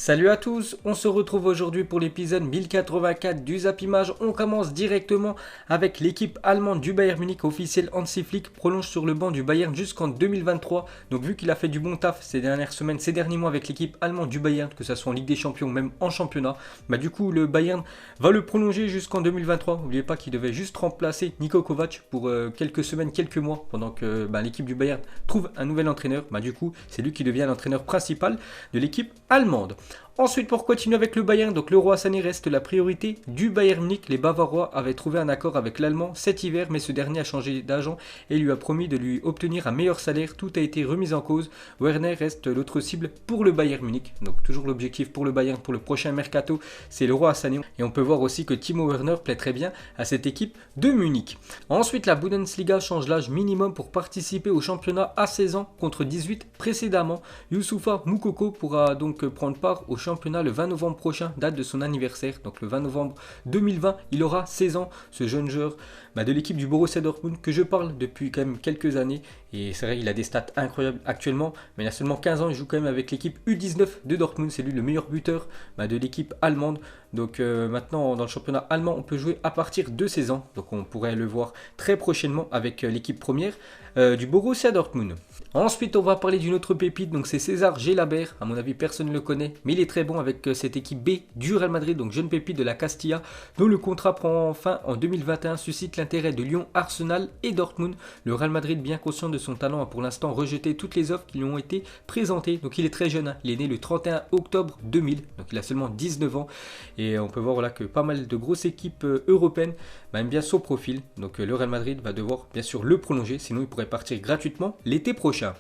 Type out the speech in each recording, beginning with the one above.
Salut à tous, on se retrouve aujourd'hui pour l'épisode 1084 du Zap Image. On commence directement avec l'équipe allemande du Bayern Munich officielle. Hansi Flick prolonge sur le banc du Bayern jusqu'en 2023. Donc vu qu'il a fait du bon taf ces dernières semaines, ces derniers mois avec l'équipe allemande du Bayern, que ce soit en Ligue des Champions ou même en championnat, du coup le Bayern va le prolonger jusqu'en 2023. N'oubliez pas qu'il devait juste remplacer Niko Kovac pour quelques semaines, quelques mois, pendant que l'équipe du Bayern trouve un nouvel entraîneur. Du coup c'est lui qui devient l'entraîneur principal de l'équipe allemande. Ensuite, pour continuer avec le Bayern, donc Leroy Sané reste la priorité du Bayern Munich. Les Bavarois avaient trouvé un accord avec l'Allemand cet hiver, mais ce dernier a changé d'agent et lui a promis de lui obtenir un meilleur salaire. Tout a été remis en cause. Werner reste l'autre cible pour le Bayern Munich. Donc toujours l'objectif pour le Bayern pour le prochain mercato, c'est Leroy Sané. Et on peut voir aussi que Timo Werner plaît très bien à cette équipe de Munich. Ensuite, la Bundesliga change l'âge minimum pour participer au championnat à 16 ans contre 18 précédemment. Youssoufa Moukoko pourra donc prendre part au championnat le 20 novembre prochain, date de son anniversaire. Donc le 20 novembre 2020, il aura 16 ans, ce jeune joueur de l'équipe du Borussia Dortmund que je parle depuis quand même quelques années. Et c'est vrai, il a des stats incroyables actuellement, mais il a seulement 15 ans, il joue quand même avec l'équipe U19 de Dortmund. C'est lui le meilleur buteur de l'équipe allemande. Donc maintenant, dans le championnat allemand, on peut jouer à partir de 16 ans. Donc on pourrait le voir très prochainement avec l'équipe première du Borussia Dortmund. Ensuite, on va parler d'une autre pépite, donc c'est César Gelabert. À mon avis, personne ne le connaît, mais il est très bon avec cette équipe B du Real Madrid, donc jeune pépite de la Castilla, dont le contrat prend fin en 2021, suscite l'intérêt de Lyon, Arsenal et Dortmund. Le Real Madrid, bien conscient de son talent, a pour l'instant rejeté toutes les offres qui lui ont été présentées. Donc il est très jeune, il est né le 31 octobre 2000, donc il a seulement 19 ans. Et on peut voir que pas mal de grosses équipes européennes aiment bien son profil. Donc le Real Madrid va devoir bien sûr le prolonger, sinon il pourrait partir gratuitement l'été prochain.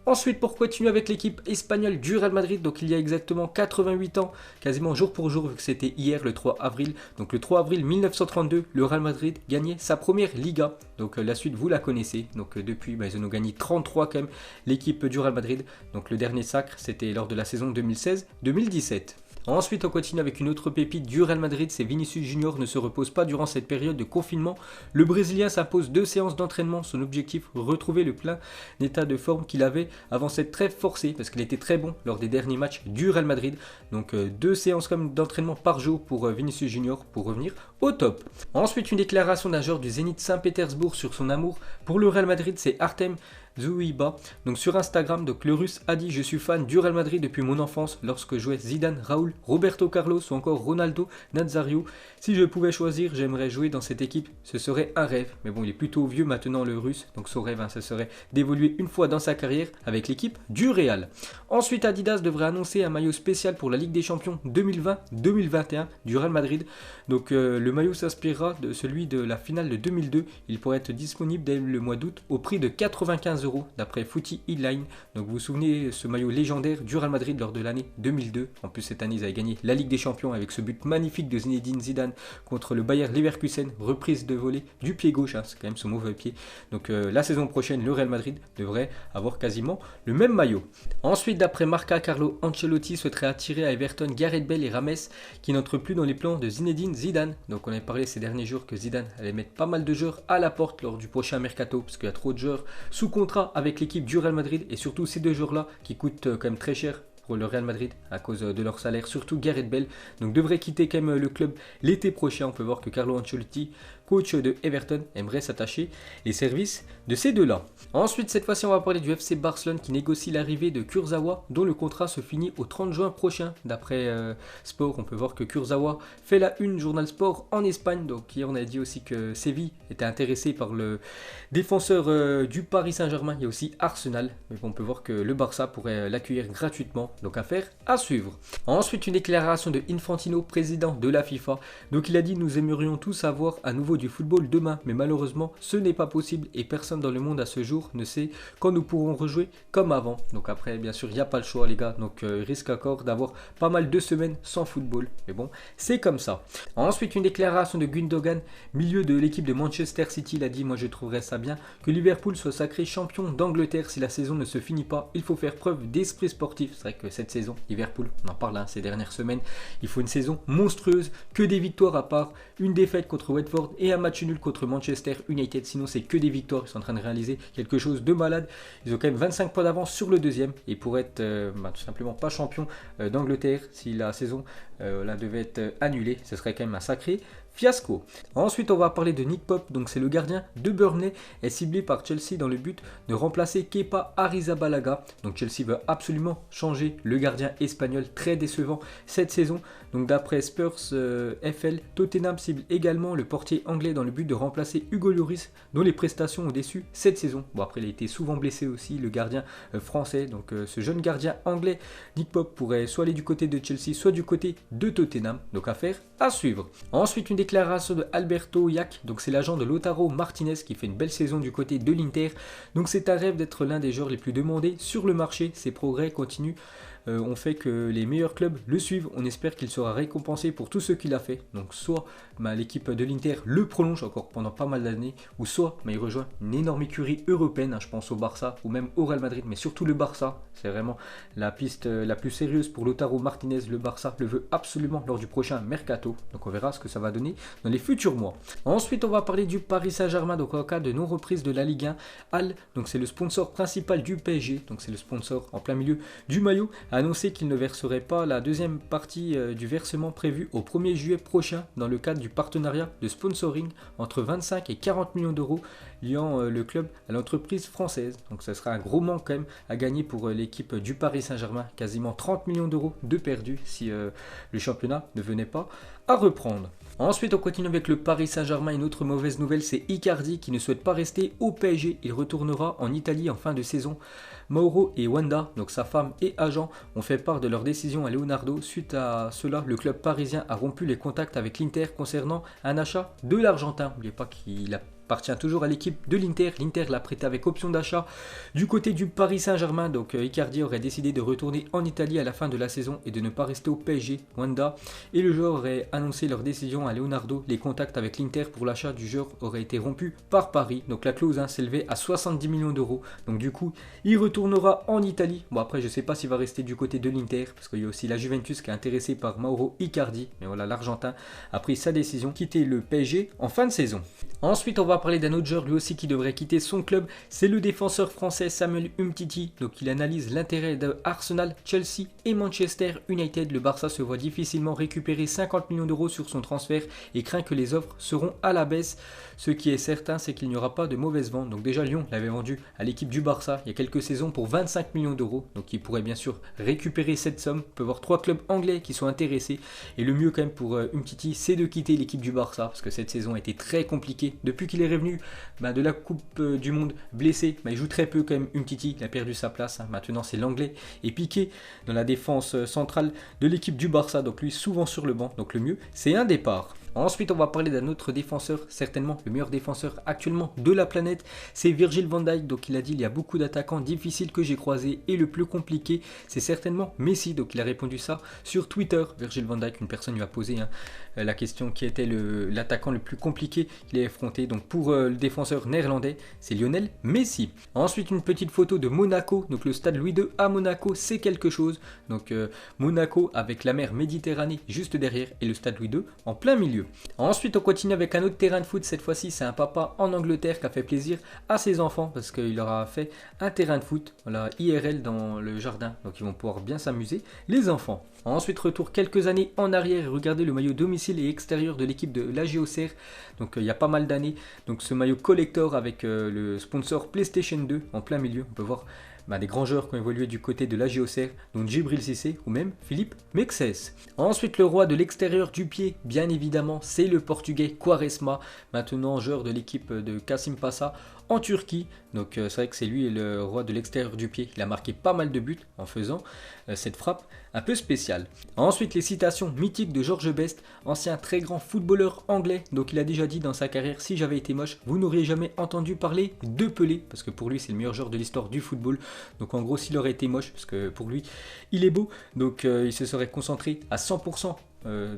Ensuite, pour continuer avec l'équipe espagnole du Real Madrid, donc il y a exactement 88 ans, quasiment jour pour jour, vu que c'était hier le 3 avril. Donc le 3 avril 1932, le Real Madrid gagnait sa première Liga. Donc la suite, vous la connaissez. Donc depuis, ils en ont gagné 33 quand même, l'équipe du Real Madrid. Donc le dernier sacre, c'était lors de la saison 2016-2017. Ensuite, on continue avec une autre pépite du Real Madrid, c'est Vinicius Junior ne se repose pas durant cette période de confinement. Le Brésilien s'impose 2 séances d'entraînement. Son objectif, retrouver le plein état de forme qu'il avait avant cette trêve forcée, parce qu'il était très bon lors des derniers matchs du Real Madrid. Donc 2 séances d'entraînement par jour pour Vinicius Junior pour revenir au top. Ensuite, une déclaration d'un joueur du Zénith Saint-Pétersbourg sur son amour pour le Real Madrid, c'est Artem Zouiba. Donc sur Instagram, le russe a dit: je suis fan du Real Madrid depuis mon enfance, lorsque jouait Zidane, Raoul, Roberto Carlos ou encore Ronaldo Nazario. Si je pouvais choisir, j'aimerais jouer dans cette équipe, ce serait un rêve. Mais bon, il est plutôt vieux maintenant le russe, donc son rêve, ce serait d'évoluer une fois dans sa carrière avec l'équipe du Real. Ensuite, Adidas devrait annoncer un maillot spécial pour la Ligue des Champions 2020-2021 du Real Madrid. Donc le maillot s'inspirera de celui de la finale de 2002. Il pourrait être disponible dès le mois d'août au prix de 95 € d'après Footy Headline. Donc vous vous souvenez, ce maillot légendaire du Real Madrid lors de l'année 2002. En plus cette année ils avaient gagné la Ligue des Champions avec ce but magnifique de Zinedine Zidane contre le Bayer Leverkusen, reprise de volée du pied gauche, c'est quand même son mauvais pied. Donc la saison prochaine le Real Madrid devrait avoir quasiment le même maillot. Ensuite, d'après Marca, Carlo Ancelotti souhaiterait attirer à Everton Gareth Bale et Rames qui n'entrent plus dans les plans de Zinedine Zidane. Donc on avait parlé ces derniers jours que Zidane allait mettre pas mal de joueurs à la porte lors du prochain mercato, parce qu'il y a trop de joueurs sous contrat avec l'équipe du Real Madrid, et surtout ces 2 joueurs-là qui coûtent quand même très cher pour le Real Madrid à cause de leur salaire, surtout Gareth Bale, donc devrait quitter quand même le club l'été prochain. On peut voir que Carlo Ancelotti, coach de Everton, aimerait s'attacher les services de ces deux-là. Ensuite, cette fois-ci, on va parler du FC Barcelone qui négocie l'arrivée de Kurzawa, dont le contrat se finit au 30 juin prochain. D'après Sport, on peut voir que Kurzawa fait la une Journal Sport en Espagne. Donc hier, on a dit aussi que Séville était intéressé par le défenseur du Paris Saint-Germain. Il y a aussi Arsenal, mais bon, on peut voir que le Barça pourrait l'accueillir gratuitement. Donc affaire à suivre. Ensuite, une déclaration de Infantino, président de la FIFA. Donc il a dit: nous aimerions tous avoir à nouveau du football demain, mais malheureusement ce n'est pas possible et personne dans le monde à ce jour ne sait quand nous pourrons rejouer comme avant. Donc après, bien sûr, il n'y a pas le choix les gars, donc il risque encore d'avoir pas mal de semaines sans football, mais bon, c'est comme ça. Ensuite, une déclaration de Gundogan, milieu de l'équipe de Manchester City. Il a dit: moi je trouverais ça bien que Liverpool soit sacré champion d'Angleterre si la saison ne se finit pas, il faut faire preuve d'esprit sportif. C'est vrai que que cette saison, Liverpool, on en parle ces dernières semaines, il faut une saison monstrueuse, que des victoires à part une défaite contre Watford et un match nul contre Manchester United. Sinon, c'est que des victoires. Ils sont en train de réaliser quelque chose de malade. Ils ont quand même 25 points d'avance sur le deuxième et pour être tout simplement pas champion d'Angleterre si la saison devait être annulée, ce serait quand même un sacré fiasco. Ensuite, on va parler de Nick Pope, donc c'est le gardien de Burnley, est ciblé par Chelsea dans le but de remplacer Kepa Arrizabalaga. Donc Chelsea veut absolument changer le gardien espagnol, très décevant cette saison. Donc d'après Spurs FL, Tottenham cible également le portier anglais dans le but de remplacer Hugo Lloris, dont les prestations ont déçu cette saison. Bon, après il a été souvent blessé aussi, le gardien français. Donc ce jeune gardien anglais, Nick Pope, pourrait soit aller du côté de Chelsea, soit du côté de Tottenham. Donc affaire à suivre. Ensuite, une déclaration de Alberto Yac, donc c'est l'agent de Lautaro Martinez qui fait une belle saison du côté de l'Inter. Donc c'est un rêve d'être l'un des joueurs les plus demandés sur le marché. Ses progrès continuent. On fait que les meilleurs clubs le suivent. On espère qu'il sera récompensé pour tout ce qu'il a fait. Donc soit l'équipe de l'Inter le prolonge encore pendant pas mal d'années, ou soit il rejoint une énorme écurie européenne, je pense au Barça ou même au Real Madrid, mais surtout le Barça. C'est vraiment la piste la plus sérieuse pour Lautaro Martinez. Le Barça le veut absolument lors du prochain mercato. Donc on verra ce que ça va donner dans les futurs mois. Ensuite, on va parler du Paris Saint-Germain. Donc en cas de non-reprise de la Ligue 1, Al, donc c'est le sponsor principal du PSG, donc c'est le sponsor en plein milieu du maillot, a annoncé qu'il ne verserait pas la deuxième partie du versement prévu au 1er juillet prochain dans le cadre du partenariat de sponsoring entre 25 et 40 millions d'euros liant le club à l'entreprise française. Donc ça sera un gros manque quand même à gagner pour l'équipe du Paris Saint-Germain, quasiment 30 millions d'euros de perdus si le championnat ne venait pas à reprendre. Ensuite, on continue avec le Paris Saint-Germain. Une autre mauvaise nouvelle, c'est Icardi qui ne souhaite pas rester au PSG. Il retournera en Italie en fin de saison. Mauro et Wanda, donc sa femme et agent, ont fait part de leur décision à Leonardo. Suite à cela, le club parisien a rompu les contacts avec l'Inter concernant un achat de l'Argentin. N'oubliez pas qu'il appartient toujours à l'équipe de l'Inter. L'Inter l'a prêté avec option d'achat. Du côté du Paris Saint-Germain, donc Icardi aurait décidé de retourner en Italie à la fin de la saison et de ne pas rester au PSG. Wanda et le joueur auraient annoncé leur décision à Leonardo. Les contacts avec l'Inter pour l'achat du joueur auraient été rompus par Paris. Donc la clause s'élevait à 70 millions d'euros. Donc du coup, il retournera en Italie. Bon, après, je ne sais pas s'il va rester du côté de l'Inter, parce qu'il y a aussi la Juventus qui est intéressée par Mauro Icardi. Mais voilà, l'Argentin a pris sa décision, quitter le PSG en fin de saison. Ensuite, on va parler d'un autre joueur lui aussi qui devrait quitter son club. C'est le défenseur français Samuel Umtiti. Donc il analyse l'intérêt de Arsenal, Chelsea et Manchester United. Le Barça se voit difficilement récupérer 50 millions d'euros sur son transfert et craint que les offres seront à la baisse. Ce qui est certain, c'est qu'il n'y aura pas de mauvaise vente. Donc déjà, Lyon l'avait vendu à l'équipe du Barça il y a quelques saisons pour 25 millions d'euros. Donc il pourrait bien sûr récupérer cette somme. On peut voir 3 clubs anglais qui sont intéressés. Et le mieux quand même pour Umtiti, c'est de quitter l'équipe du Barça, parce que cette saison a été très compliquée. Depuis qu'il est revenu de la Coupe du Monde blessé, il joue très peu quand même Umtiti. Il a perdu sa place. Maintenant c'est l'anglais et Piqué dans la défense centrale de l'équipe du Barça. Donc lui souvent sur le banc. Donc le mieux, c'est un départ. Ensuite, on va parler d'un autre défenseur, certainement le meilleur défenseur actuellement de la planète, c'est Virgil van Dijk. Donc il a dit, il y a beaucoup d'attaquants difficiles que j'ai croisés et le plus compliqué, c'est certainement Messi. Donc il a répondu ça sur Twitter. Virgil van Dijk, une personne lui a posé la question qui était l'attaquant le plus compliqué qu'il ait affronté. Donc pour le défenseur néerlandais, c'est Lionel Messi. Ensuite, une petite photo de Monaco. Donc le stade Louis II à Monaco, c'est quelque chose. Donc Monaco avec la mer Méditerranée juste derrière et le stade Louis II en plein milieu. Ensuite, on continue avec un autre terrain de foot. Cette fois-ci, c'est un papa en Angleterre qui a fait plaisir à ses enfants parce qu'il leur a fait un terrain de foot, voilà, IRL dans le jardin. Donc, ils vont pouvoir bien s'amuser, les enfants. Ensuite, retour quelques années en arrière et regardez le maillot domicile et extérieur de l'équipe de l'AG Auxerre. Donc, il y a pas mal d'années. Donc, ce maillot collector avec le sponsor PlayStation 2 en plein milieu. On peut voir des grands joueurs qui ont évolué du côté de l'AG Auxerre, dont Djibril Cissé ou même Philippe Mexès. Ensuite, le roi de l'extérieur du pied, bien évidemment, c'est le portugais Quaresma, maintenant joueur de l'équipe de Kasım Paşa en Turquie. Donc c'est vrai que c'est lui le roi de l'extérieur du pied. Il a marqué pas mal de buts en faisant cette frappe un peu spéciale. Ensuite, les citations mythiques de George Best, ancien très grand footballeur anglais. Donc il a déjà dit dans sa carrière, si j'avais été moche, vous n'auriez jamais entendu parler de Pelé, parce que pour lui c'est le meilleur joueur de l'histoire du football. Donc en gros, s'il aurait été moche, parce que pour lui il est beau, donc il se serait concentré à 100%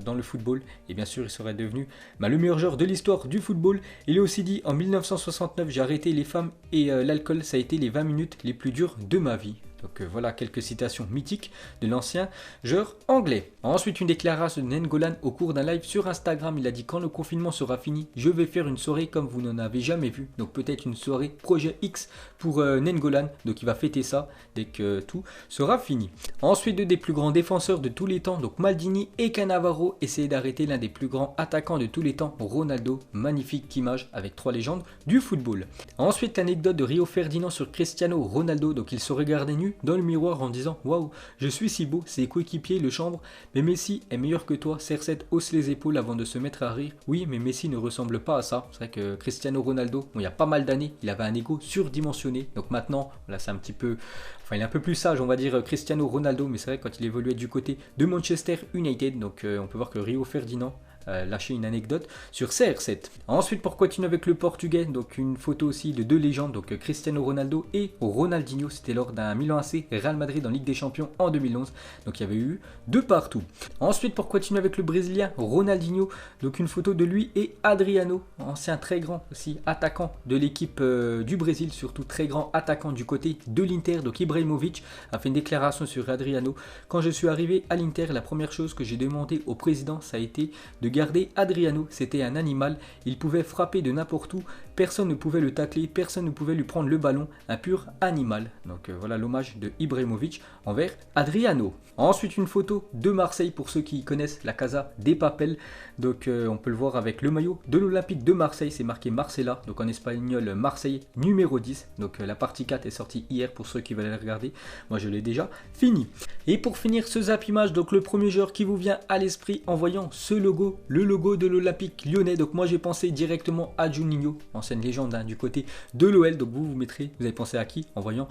dans le football, et bien sûr il serait devenu le meilleur joueur de l'histoire du football. Il a aussi dit, en 1969 j'ai arrêté les femmes et l'alcool, ça a été les 20 minutes les plus dures de ma vie. Donc voilà quelques citations mythiques de l'ancien joueur anglais. Ensuite, une déclaration de Nainggolan au cours d'un live sur Instagram. Il a dit: quand le confinement sera fini, je vais faire une soirée comme vous n'en avez jamais vu. Donc peut-être une soirée projet X pour Nainggolan. Donc il va fêter ça dès que tout sera fini. Ensuite, deux des plus grands défenseurs de tous les temps, donc Maldini et Cannavaro, essayaient d'arrêter l'un des plus grands attaquants de tous les temps, Ronaldo. Magnifique image avec trois légendes du football. Ensuite, l'anecdote de Rio Ferdinand sur Cristiano Ronaldo. Donc il se regardait nu dans le miroir en disant: waouh, je suis si beau. Ses coéquipiers le chambrent: mais Messi est meilleur que toi. CR7 hausse les épaules avant de se mettre à rire. Oui, mais Messi ne ressemble pas à ça. C'est vrai que Cristiano Ronaldo, bon, il y a pas mal d'années, il avait un ego surdimensionné. Donc maintenant, là c'est un petit peu, enfin il est un peu plus sage, on va dire, Cristiano Ronaldo. Mais c'est vrai, quand il évoluait du côté de Manchester United, donc on peut voir que Rio Ferdinand lâcher une anecdote sur CR7. Ensuite, pour continuer avec le portugais, donc une photo aussi de deux légendes, donc Cristiano Ronaldo et Ronaldinho. C'était lors d'un Milan AC Real Madrid en Ligue des Champions en 2011. Donc il y avait eu deux partout. Ensuite, pour continuer avec le brésilien Ronaldinho, donc une photo de lui et Adriano, ancien très grand aussi attaquant de l'équipe du Brésil, surtout très grand attaquant du côté de l'Inter. Donc Ibrahimovic a fait une déclaration sur Adriano: quand je suis arrivé à l'Inter, la première chose que j'ai demandé au président, ça a été de garder Adriano. C'était un animal, il pouvait frapper de n'importe où, personne ne pouvait le tacler, personne ne pouvait lui prendre le ballon, un pur animal. Donc voilà l'hommage de Ibrahimovic envers Adriano. Ensuite, une photo de Marseille pour ceux qui connaissent la Casa des Papel. Donc on peut le voir avec le maillot de l'Olympique de Marseille, c'est marqué Marcella, donc en espagnol Marseille numéro 10. Donc la partie 4 est sortie hier pour ceux qui veulent la regarder. Moi je l'ai déjà fini. Et pour finir ce Zap Image, donc le premier joueur qui vous vient à l'esprit en voyant ce logo, le logo de l'Olympique lyonnais. Donc moi j'ai pensé directement à Juninho, ancienne légende du côté de l'OL. Donc vous mettrez, vous avez pensé à qui en voyant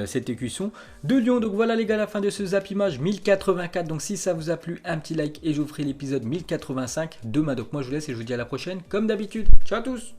cette écusson de Lyon. Donc voilà les gars, la fin de ce Zap Image 1084. Donc si ça vous a plu, un petit like et je vous ferai l'épisode 1085 demain. Donc moi je vous laisse et je vous dis à la prochaine comme d'habitude. Ciao à tous.